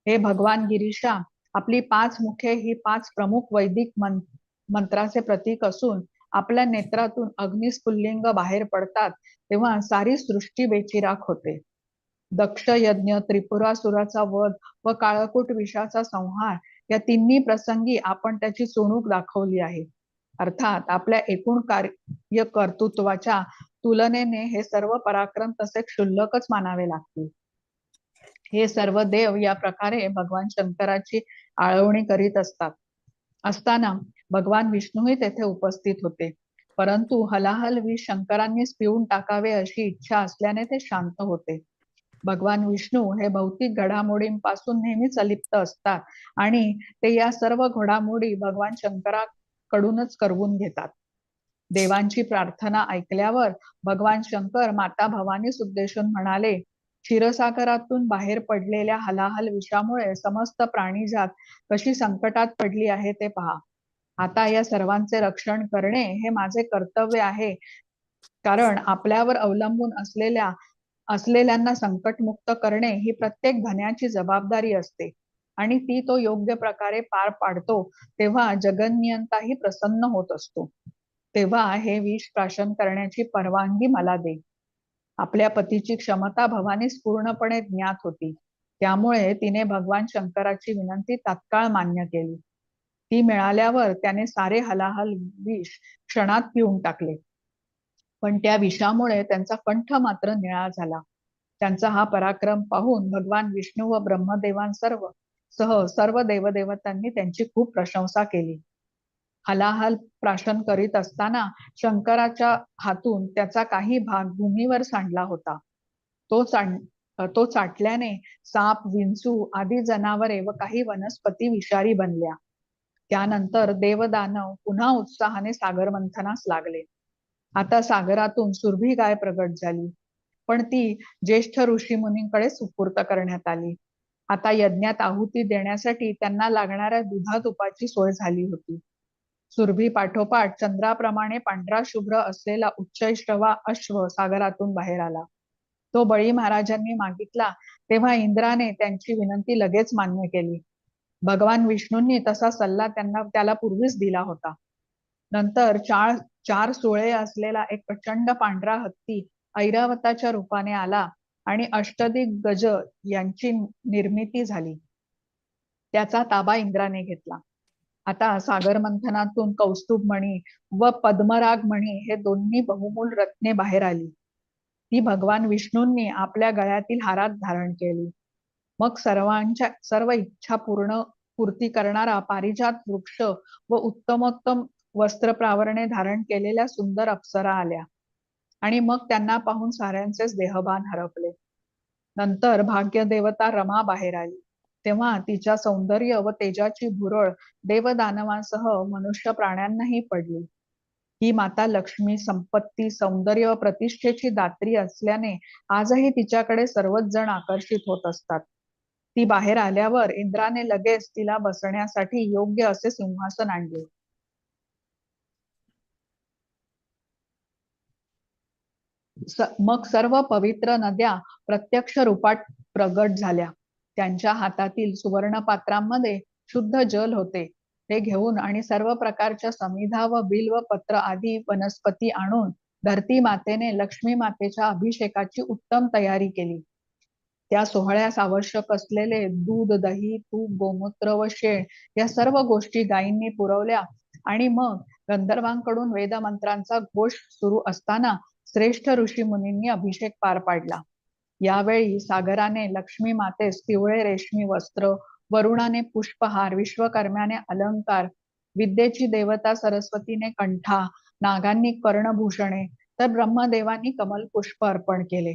हे भगवान गिरीशा, आपली 5 मुखे ही 5 प्रमुख वैदिक मंत्राचे प्रतीक असून आपल्या नेत्रातून अग्निस्फुल्लिंग बाहेर पडतात तेव्हा सारी सृष्टी बेचिराख होते. दक्ष यज्ञ, त्रिपुरासुराचा वध व काळकूट विषाचा संहार या तिन्ही प्रसंगी आपण त्याची चुणूक दाखवली आहे. अर्थात आपल्या एकूण कार्य कर्तृत्वाच्या तुलनेने हे सर्व पराक्रम तसे क्षुल्लकच मानावे लागतील. हे सर्व देव या प्रकारे भगवान शंकराची आळवणी करीत असताना भगवान विष्णूही तेथे उपस्थित होते. परंतु हलाहल विष शंकरांनीच पिऊन टाकावे अशी इच्छा असल्याने ते शांत होते. भगवान विष्णू हे भौतिक घडामोडींपासून नेहमीच अलिप्त असतात आणि ते या सर्व घडामोडी भगवान शंकराकडूनच करवून घेतात. देवांची प्रार्थना ऐकल्यावर भगवान शंकर माता भवानीस उद्देशून म्हणाले, क्षीरसागरातून बाहेर पडलेल्या हलाहल विषामुळे समस्त प्राणीजात कशी संकटात पडली आहे ते पहा. आता या सर्वांचे रक्षण करणे हे माझे कर्तव्य आहे, कारण आपल्यावर अवलंबून असलेल्यांना संकटमुक्त करणे ही प्रत्येक धन्याची जबाबदारी असते आणि ती तो योग्य प्रकारे पार पाडतो तेव्हा जगन्नियंताही प्रसन्न होत असतो. तेव्हा हे विष प्राशन करण्याची परवानगी मला दे. आपल्या पतीची क्षमता भवानीस पूर्णपणे ज्ञात होती, त्यामुळे तिने भगवान शंकराची विनंती तात्काळ मान्य केली. ती मिळाल्यावर त्याने सारे हलाहल विष क्षणात पिऊन टाकले, पण त्या विषामुळे त्यांचा कंठ मात्र निळा झाला. त्यांचा हा पराक्रम पाहून भगवान विष्णू व सर्व देवदेवतांनी त्यांची खूप प्रशंसा केली. हलाहल प्राशन करीत असताना शंकराच्या हातून त्याचा काही भाग भूमीवर सांडला होता. तो चाटल्याने साप, विंचू आदी जनावरे व काही वनस्पती विषारी बनल्या. त्यानंतर देवदानव पुन्हा उत्साहाने सागर मंथनास लागले. आता सागरातून सुरभी गाय प्रगट झाली, पण ती ज्येष्ठ ऋषीमुनींकडे सुपूर्त करण्यात आली. आता यज्ञात आहुती देण्यासाठी त्यांना लागणाऱ्या दुधातुपाची सोय झाली होती. सुरभी पाठोपाठ चंद्राप्रमाणे पांढरा शुभ्र असलेला उच्चैश्रवा अश्व सागरातून बाहेर आला. तो बळी महाराजांनी मागितला तेव्हा इंद्राने त्यांची विनंती लगेच मान्य केली. भगवान विष्णूंनी तसा सल्ला त्याला पूर्वीच दिला होता. नंतर चार सुळे असलेला एक प्रचंड पांढरा हत्ती ऐरावताच्या रूपाने आला आणि अष्टदिग्गज यांची निर्मिती झाली. त्याचा ताबा इंद्राने घेतला. आता सागर मंथनातून कौस्तुभमणी व पद्मराग मणी हे दोन्ही बहुमूल रत्ने बाहेर आली. ती भगवान विष्णूंनी आपल्या गळ्यातील हारात धारण केली. मग सर्व इच्छा पूर्ती करणारा पारिजात वृक्ष व उत्तमोत्तम वस्त्र प्रावरणे धारण केलेल्या सुंदर अप्सरा आल्या आणि मग त्यांना पाहून साऱ्यांचेच देहभान हरपले. नंतर भाग्य देवता रमा बाहेर आली. तेव्हा तिच्या सौंदर्य व तेजाची भुरळ देवदानवांसह मनुष्य प्राण्यांनाही पडली. ही माता लक्ष्मी संपत्ती, सौंदर्य व प्रतिष्ठेची दात्री असल्याने आजही तिच्याकडे सर्वच जण आकर्षित होत असतात. ती बाहेर आल्यावर इंद्राने लगेच तिला बसण्यासाठी योग्य असे सिंहासन आणले. मग सर्व पवित्र नद्या प्रत्यक्ष रूपात प्रगट झाल्या. त्यांच्या हातातील सुवर्ण पात्रांमध्ये शुद्ध जल होते. ते घेऊन आणि सर्व प्रकारच्या समिधा व बिल्व पत्र आदी वनस्पती आणून धरती मातेने लक्ष्मी मातेच्या अभिषेकाची उत्तम तयारी केली. त्या सोहळ्यास आवश्यक असलेले दूध, दही, तूप, गोमूत्र व शेण या सर्व गोष्टी गायींनी पुरवल्या आणि मग गंधर्वांकडून वेदमंत्रांचा घोष सुरू असताना श्रेष्ठ ऋषी मुनींनी अभिषेक पार पाडला. यावेळी सागराने लक्ष्मी मातेस पिवळे रेशमी वस्त्र, वरुणाने पुष्पहार, विश्वकर्म्याने अलंकार, विद्येची देवता सरस्वतीने कंठा, नागांनी कर्णभूषणे तर ब्रह्मदेवांनी कमल पुष्प अर्पण केले.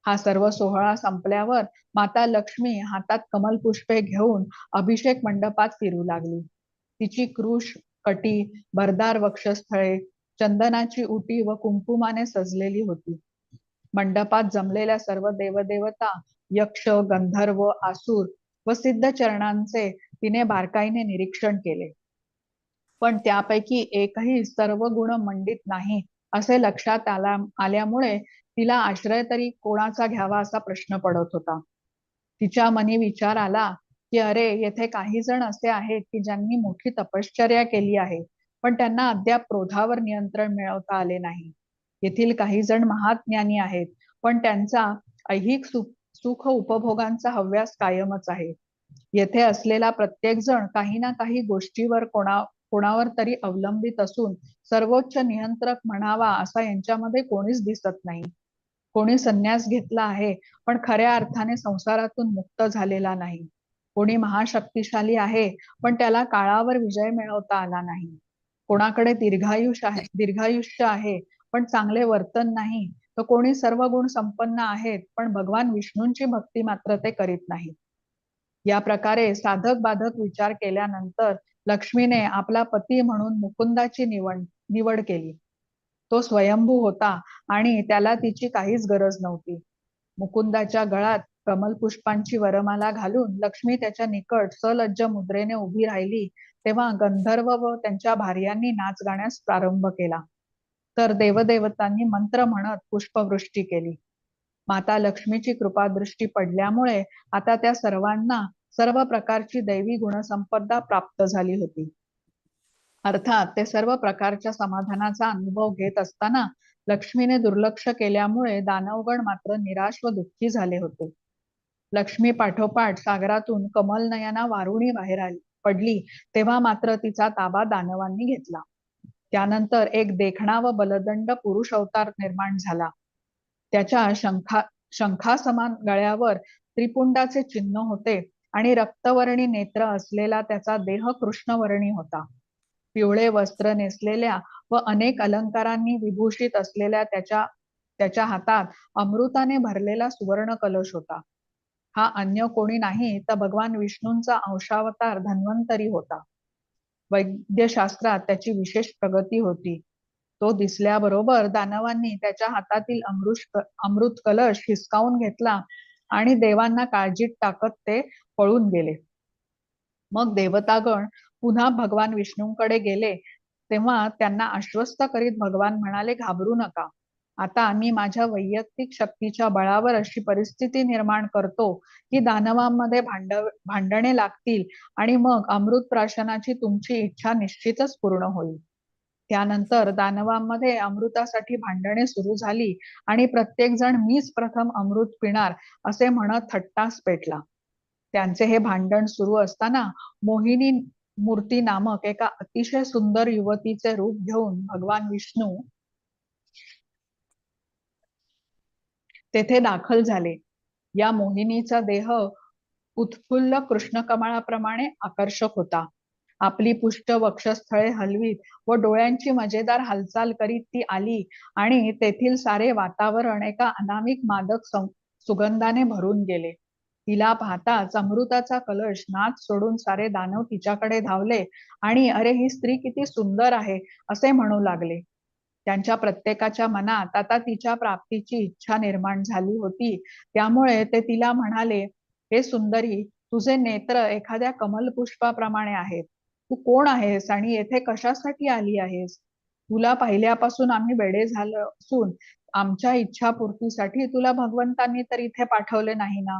हा सर्व सोहळा संपल्यावर माता लक्ष्मी हातात कमल पुष्पे घेऊन अभिषेक मंडपात फिरू लागली. तिची कृश, कटी, भरदार वक्षस्थळे, चंदनाची उटी व कुंकुमाने सजलेली होती. मंडपात जमलेल्या सर्व देवदेवता, यक्ष, गंधर्व, आसुर व सिद्ध चरणांचे तिने बारकाईने निरीक्षण केले, पण त्यापैकी एकही सर्व गुण मंडित नाही असे लक्षात आल्यामुळे तिला आश्रय तरी कोणाचा घ्यावा असा प्रश्न पडत होता. तिच्या मनी विचार आला की अरे, येथे काही जण असे आहेत की ज्यांनी मोठी तपश्चर्या केली आहे, पण त्यांना अद्याप क्रोधावर नियंत्रण मिळवता आले नाही. येथील काही जण महाज्ञानी आहेत, पण त्यांचा ऐहिक सुख उपभोगांचा हव्यास कायमच आहे. येथे असलेला प्रत्येक जण काही ना काही गोष्टीवर कोणावर तरी अवलंबित असून सर्वोच्च नियंत्रक म्हणावा असा यांच्यामध्ये कोणीच दिसत नाही. कोणी संन्यास घेतला आहे, पण खऱ्या अर्थाने संसारातून मुक्त झालेला नाही. कोणी महाशक्तिशाली आहे, पण त्याला काळावर विजय मिळवता आला नाही. कोणाकडे दीर्घायुष्य आहे, पण चांगले वर्तन नाही. तर कोणी सर्व गुण संपन्न आहेत, पण भगवान विष्णूंची भक्ती मात्र ते करीत नाहीत. या प्रकारे साधक बाधक विचार केल्यानंतर लक्ष्मीने आपला पती म्हणून मुकुंदाची निवड केली तो स्वयंभू होता आणि त्याला तिची काहीच गरज नव्हती. मुकुंदाच्या गळात कमल पुष्पांची वरमाला घालून लक्ष्मी त्याच्या निकट सलज्ज मुद्रेने उभी राहिली तेव्हा गंधर्व व त्यांच्या भार्यांनी नाच गाण्यास प्रारंभ केला. तर देवदेवतांनी मंत्र म्हणत पुष्पवृष्टी केली. माता लक्ष्मीची कृपादृष्टी पडल्यामुळे आता त्या सर्वांना सर्व प्रकारची दैवी गुणसंपदा प्राप्त झाली होती. अर्थात ते सर्व प्रकारच्या समाधानाचा अनुभव घेत असताना लक्ष्मीने दुर्लक्ष केल्यामुळे दानवगण मात्र निराश व दुःखी झाले होते. लक्ष्मी पाठोपाठ सागरातून कमलनयना वारुणी बाहेर पडली तेव्हा मात्र तिचा ताबा दानवांनी घेतला. त्यानंतर एक देखणा व बलदंड पुरुष अवतार निर्माण झाला. त्याच्या शंखासमान गळ्यावर त्रिपुंडाचे चिन्ह होते आणि रक्तवर्णी नेत्र असलेला त्याचा देह कृष्णवर्णी होता. पिवळे वस्त्र नेसलेल्या व अनेक अलंकारांनी विभूषित असलेल्या त्याच्या हातात अमृताने भरलेला सुवर्ण कलश होता. हा अन्य कोणी नाही तर भगवान विष्णूंचा अंशावतार धन्वंतरी होता. वैद्यशास्त्रात त्याची विशेष प्रगती होती. तो दिसल्याबरोबर दानवांनी त्याच्या हातातील अमृत कलश हिसकावून घेतला आणि देवांना काळजीत टाकत ते पळून गेले. मग देवतागण पुन्हा भगवान विष्णूंकडे गेले तेव्हा त्यांना आश्वस्त करीत भगवान म्हणाले, घाबरू नका. आता मी माझ्या वैयक्तिक शक्तीच्या बळावर अशी परिस्थिती निर्माण करतो की दानवांमध्ये भांडणे लागतील आणि मग अमृत प्राशनाची तुमची इच्छा निश्चितच पूर्ण होईल. त्यानंतर दानवांमध्ये अमृतासाठी भांडणे सुरू झाली आणि प्रत्येक जण मीच प्रथम अमृत पिणार असे म्हणत थट्टास पेटला. त्यांचे हे भांडण सुरू असताना मोहिनी मूर्ती नामक एका अतिशय सुंदर युवतीचे रूप घेऊन भगवान विष्णू तेथे दाखल झाले. या मोहिनीचा देह उत्फुल्ल कृष्ण कमळाप्रमाणे आकर्षक होता. आपली पुष्ट वक्षस्थळे हलवीत व डोळ्यांची मजेदार हालचाल करीत ती आली आणि तेथील सारे वातावरण एका अनामिक मादक सुगंधाने भरून गेले. तिला पाहताच अमृताचा कलश नाच सोडून सारे दानव तिच्याकडे धावले आणि अरे ही स्त्री किती सुंदर आहे असे म्हणू लागले. त्यांच्या प्रत्येकाच्या मनात आता तिच्या प्राप्तीची इच्छा निर्माण झाली होती. त्यामुळे ते तिला म्हणाले, हे सुंदरी, तुझे नेत्र एखाद्या कमलपुष्पाप्रमाणे आहेत. तू कोण आहेस आणि येथे कशासाठी आली आहेस? तुला पाहिल्यापासून आम्ही वेडे झालो असून आमच्या इच्छापूर्तीसाठी तुला भगवंतांनी तर इथे पाठवले नाही ना.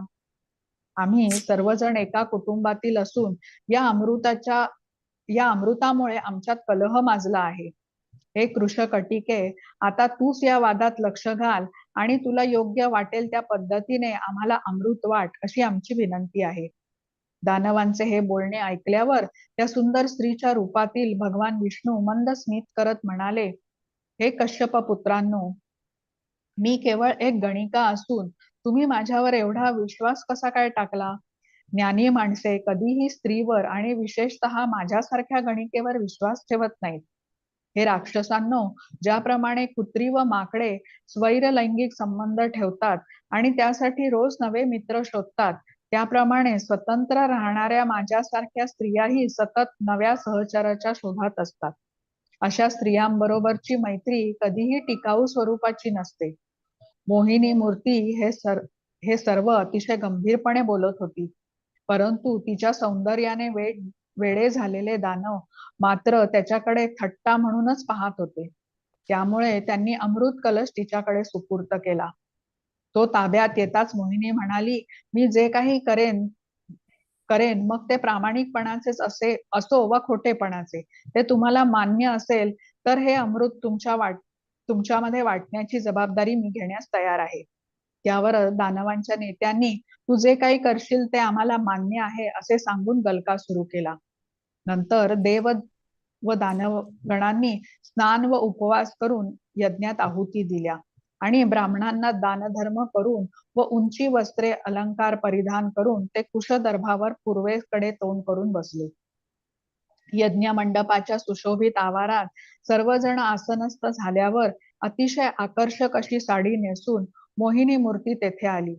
आम्ही सर्वजण एका कुटुंबातील असून या अमृतामुळे आमच्यात कलह माजला आहे. हे कृशकटिके, आता तूच या वादात लक्ष घाल आणि तुला योग्य वाटेल त्या पद्धतीने आम्हाला अमृत वाट अशी आमची विनंती आहे. दानवांचे हे बोलणे ऐकल्यावर त्या सुंदर स्त्रीच्या रूपातील भगवान विष्णू मंद स्मित करत म्हणाले, हे कश्यप पुत्रांनो, मी केवळ एक गणिका असून तुम्ही माझ्यावर एवढा विश्वास कसा काय टाकला? ज्ञानी माणसे कधीही स्त्रीवर आणि विशेषतः माझ्यासारख्या गणिकेवर विश्वास ठेवत नाहीत. हे राक्षसांनो, ज्याप्रमाणे कुत्री व माकडे स्वैर लैंगिक संबंध ठेवतात आणि त्यासाठी रोज नवे मित्र शोधतात, त्याप्रमाणे स्वतंत्र राहणाऱ्या माझ्यासारख्या स्त्रियाही सतत नव्या सहचराच्या शोधात असतात. अशा स्त्रियांबरोबरची मैत्री कधीही टिकाऊ स्वरूपाची नसते. मोहिनी मूर्ती हे सर्व अतिशय गंभीरपणे बोलत होती, परंतु तिच्या सौंदर्याने वेडे झालेले दानव मात्र त्याच्याकडे थट्टा म्हणूनच पाहत होते. त्यामुळे त्यांनी अमृत कलश तिच्याकडे सुपूर्त केला. तो ताब्यात येताच मोहिनी म्हणाली, मी जे काही करेन मग ते प्रामाणिकपणाचेच असो वा खोटेपणाचे, ते तुम्हाला मान्य असेल तर हे अमृत तुमच्यामध्ये वाटण्याची जबाबदारी मी घेण्यास तयार आहे. त्यावर दानवांच्या नेत्यांनी तू जे काही करशील ते आम्हाला मान्य आहे असे सांगून गलका सुरू केला. नंतर देव व दानव गणांनी स्नान व उपवास करून यज्ञात आहुती दिल्या आणि ब्राह्मणांना दानधर्म करून व उंची वस्त्रे अलंकार परिधान करून ते कुशदर्भावर पूर्वेकडे तोंड करून बसले. यज्ञ मंडपाच्या सुशोभित आवारात सर्वजण आसनस्थ झाल्यावर अतिशय आकर्षक अशी साडी नेसून मोहिनी मूर्ती तेथे आली.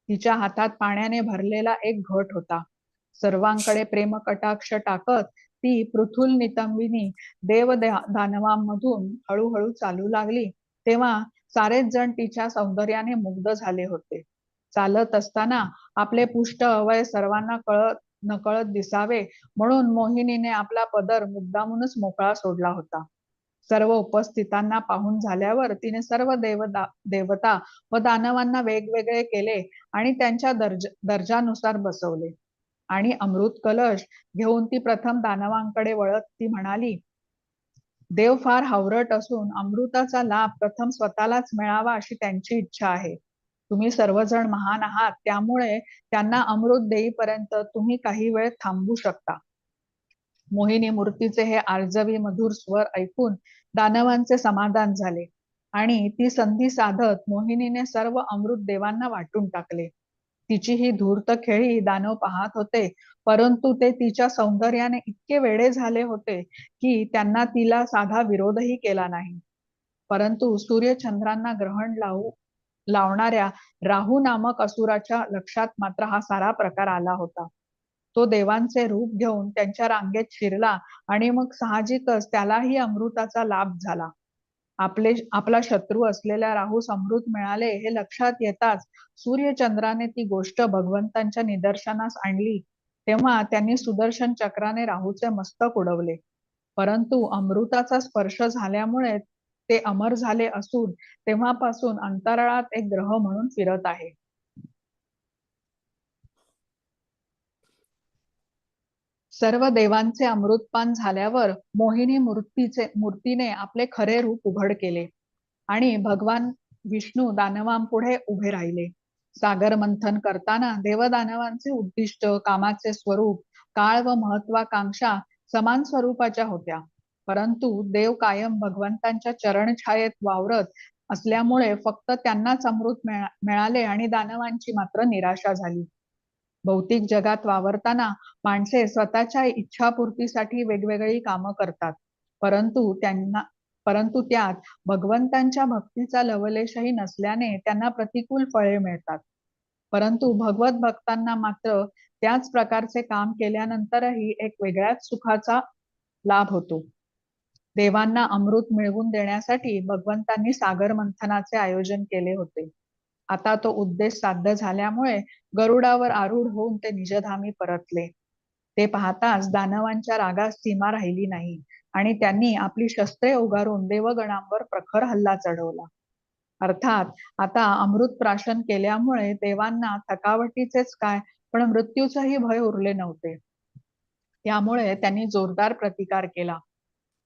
तिच्या हातात पाण्याने भरलेला एक घट होता. सर्वांकडे प्रेम कटाक्ष टाकत ती पृथुल नितंबिनी दानवांमधून हळूहळू चालू लागली तेव्हा सारेच जण तिच्या सौंदर्याने मुग्ध झाले होते. चालत असताना आपले पुष्ट अवयव सर्वांना कळत नकळत दिसावे म्हणून मोहिनीने आपला पदर मुद्दामूनच मोकळा सोडला होता. सर्व उपस्थितांना पाहून झाल्यावर तिने सर्व देवता व दानवांना वेगवेगळे केले आणि त्यांच्या दर्जानुसार बसवले आणि अमृत कलश घेऊन ती प्रथम दानवांकडे वळत ती म्हणाली, देव फार हावरट असून अमृताचा लाभ प्रथम स्वतःलाच मिळावा अशी त्यांची इच्छा आहे. तुम्ही सर्वजण महान आहात त्यामुळे त्यांना अमृत देईपर्यंत तुम्ही काही वेळ थांबू शकता. मोहिनी मूर्तीचे हे आर्जवी मधुर स्वर ऐकून दानवांचे समाधान झाले आणि ती संधी साधत मोहिनीने सर्व अमृत देवांना वाटून टाकले. तिची ही धूर्त खेळी दानव पाहत होते, परंतु ते तिच्या सौंदर्याने इतके वेडे झाले होते की त्यांना तिला साधा विरोधही केला नाही. परंतु सूर्यचंद्रांना ग्रहण लावणाऱ्या राहू नामक असुराच्या लक्षात मात्र हा सारा प्रकार आला होता. तो देवांचे रूप घेऊन त्यांच्या रांगेत शिरला आणि मग साहजिकच त्यालाही अमृताचा लाभ झाला. आपला शत्रू असलेल्या राहूस अमृत मिळाले हे लक्षात येताच सूर्यचंद्राने ती गोष्ट भगवंतांच्या निदर्शनास आणली तेव्हा त्यांनी सुदर्शन चक्राने राहूचे मस्तक उडवले. परंतु अमृताचा स्पर्श झाल्यामुळे ते अमर झाले असून तेव्हापासून अंतराळात एक ग्रह म्हणून फिरत आहे. सर्व देवांचे अमृतपान झाल्यावर मोहिनी मूर्तीने आपले खरे रूप उघड केले आणि भगवान विष्णू दानवांपुढे उभे राहिले. सागर मंथन करताना देवदानवांचे उद्दिष्ट, कामाचे स्वरूप, काळ व महत्वाकांक्षा समान स्वरूपाच्या होत्या. परंतु देव कायम भगवंतांच्या चरणछायेत वावरत असल्यामुळे फक्त त्यांनाच अमृत मिळाले आणि दानवांची मात्र निराशा झाली. भौतिक जगात वावरताना माणसे स्वतःच्या इच्छापूर्तीसाठी वेगवेगळी कामं करतात, परंतु त्यात भगवंतांच्या भक्तीचा लवलेशही नसल्याने त्यांना प्रतिकूल फळे मिळतात. परंतु भगवत भक्तांना मात्र त्याच प्रकारचे काम केल्यानंतरही एक वेगळ्याच सुखाचा लाभ होतो. देवांना अमृत मिळवून देण्यासाठी भगवंतांनी सागर मंथनाचे आयोजन केले होते. आता तो उद्देश साध्य झाल्यामुळे गरुडावर आरूढ होऊन ते निजधामी परतले. ते पाहताच दानवांच्या रागास सीमा राहिली नाही आणि त्यांनी आपली शस्त्रे उगारून देवगणांवर प्रखर हल्ला चढवला. अर्थात आता अमृत प्राशन केल्यामुळे देवांना थकावटीचेच काय पण मृत्यूचेही भय उरले नव्हते. त्यामुळे त्यांनी जोरदार प्रतिकार केला.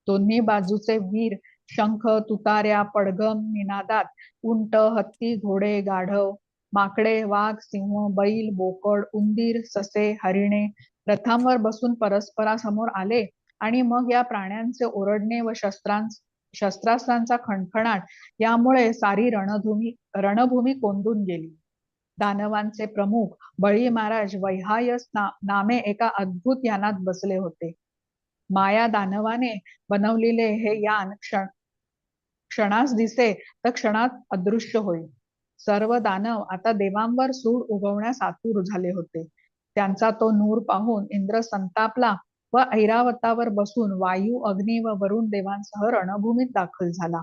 दोन्ही बाजूचे वीर शंख, तुतार्या, पडगम निनादात उंट, हत्ती, घोडे, गाढव, माकडे, वाघ, सिंह, बैल, बोकड, उंदीर, ससे, हरिणे रथांवर बसून परस्परासमोर आले आणि मग या प्राण्यांचे ओरडणे व शस्त्रास्त्रांचा खणखणाट यामुळे सारी रणभूमी कोंदून गेली. दानवांचे प्रमुख बळी महाराज वैहायस नामे एका अद्भुत यानात बसले होते. माया दानवाने बनवलेले हे यान क्षणास दिसे तर क्षणात अदृश्य होईल. सर्व दानव आता देवांवर सूड उगवण्यास आतुर झाले होते. त्यांचा तो नूर पाहून इंद्र संतापला व ऐरावतावर बसून वायू, अग्नी व वरुण देवांसह रणभूमीत दाखल झाला.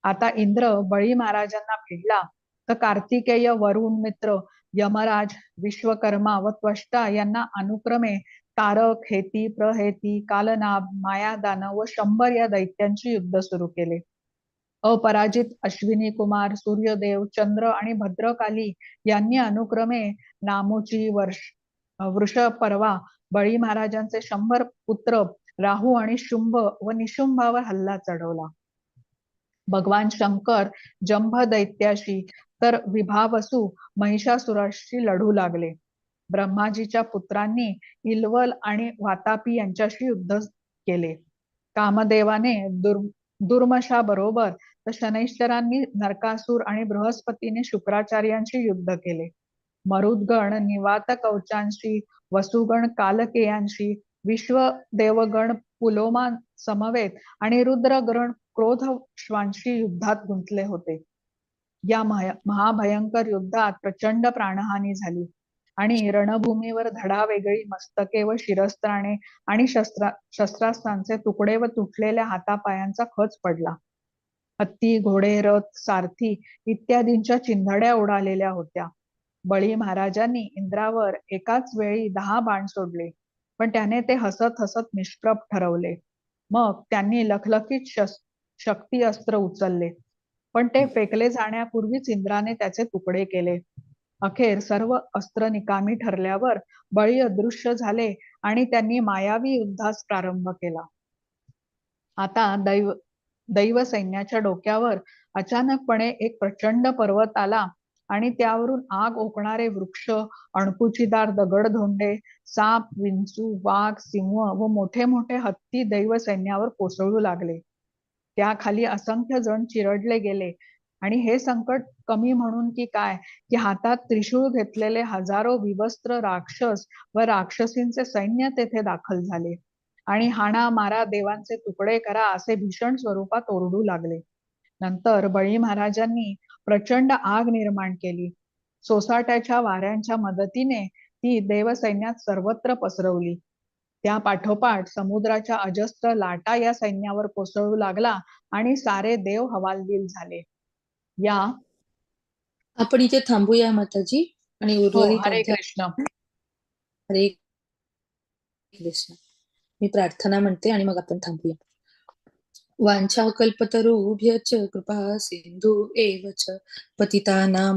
आता इंद्र बळी महाराजांना भिडला तर कार्तिकेय, वरुण मित्र, यमराज, विश्वकर्मा व त्वष्टा यांना अनुक्रमे तारक, हेती, प्रहेती, कालनाभ, मायादानव व 100 या दैत्यांचे युद्ध सुरू केले. अपराजित अश्विनी कुमार, सूर्यदेव, चंद्र आणि भद्रकाली यांनी अनुक्रमे नामोची, वृषपर्वा, बळी महाराजांचे 100 पुत्र राहू आणि शुंभ व निशुंभावर हल्ला चढवला. भगवान शंकर जंभ दैत्याशी तर विभावसू महिषासुराशी लढू लागले. ब्रह्माजीच्या पुत्रांनी इलवल आणि वातापी यांच्याशी युद्ध केले. कामदेवाने दुर्मशा बरोबर तर शनैश्चरांनी नरकासूर आणि बृहस्पतीने शुक्राचार्यांशी युद्ध केले. मरुदगण निवात कवचांशी, वसुगण कालकेयांशी, विश्वदेवगण पुलोमा समवेत आणि रुद्रगण क्रोधश्वांशी युद्धात गुंतले होते. या महाभयंकर युद्धात प्रचंड प्राणहानी झाली. आणि रणभूमीवर धडा वेगळी मस्तके व शिरस्त्राणे आणि शस्त्रास्त्रांचे तुकडे व तुटलेल्या हातापायांचा खच पडला. हत्ती, घोडे, रथ, सारथी इत्यादींच्या चिंधड्या उडालेल्या होत्या. बळी महाराजांनी इंद्रावर एकाच वेळी 10 बाण सोडले, पण त्याने ते हसत हसत निष्प्रभ ठरवले. मग त्यांनी लखलखीत शक्ती अस्त्र उचलले, पण ते फेकले जाण्यापूर्वीच इंद्राने त्याचे तुकडे केले. अखेर सर्व अस्त्र निकामी ठरल्यावर बळी अदृश्य झाले आणि त्यांनी मायावी युद्धास प्रारंभ केला. आता दैव सैन्याच्या डोक्यावर अचानकपणे एक प्रचंड पर्वत आला आणि त्यावरून आग ओकणारे वृक्ष, अणकुचीदार दगडधोंडे, साप, विंचू, वाघ, सिंह व मोठे मोठे हत्ती दैव सैन्यावर कोसळू लागले. त्याखाली असंख्य जण चिरडले गेले आणि हे संकट कमी म्हणून की काय, की हातात त्रिशूळ घेतलेले हजारो विवस्त्र राक्षस व राक्षसींचे सैन्य तेथे दाखल झाले आणि हाणा मारा, देवांचे तुकडे करा असे भीषण स्वरूपात ओरडू लागले. नंतर बळी महाराजांनी प्रचंड आग निर्माण केली. सोसाट्याच्या वाऱ्यांच्या मदतीने ती देवसैन्यात सर्वत्र पसरवली. त्या पाठोपाठ समुद्राच्या अजस्त्र लाटा या सैन्यावर कोसळू लागला आणि सारे देव हवालदिल झाले. या आपण इथे थांबूया माताजी आणि हो, उर्वरित हरे अध्याय. कृष्ण. हरे कृष्ण. मी प्रार्थना म्हणते आणि मग आपण थांबूया. वाञ्छाकल्पतरुभ्यश्च कृपा सिन्धु एव च पतितानां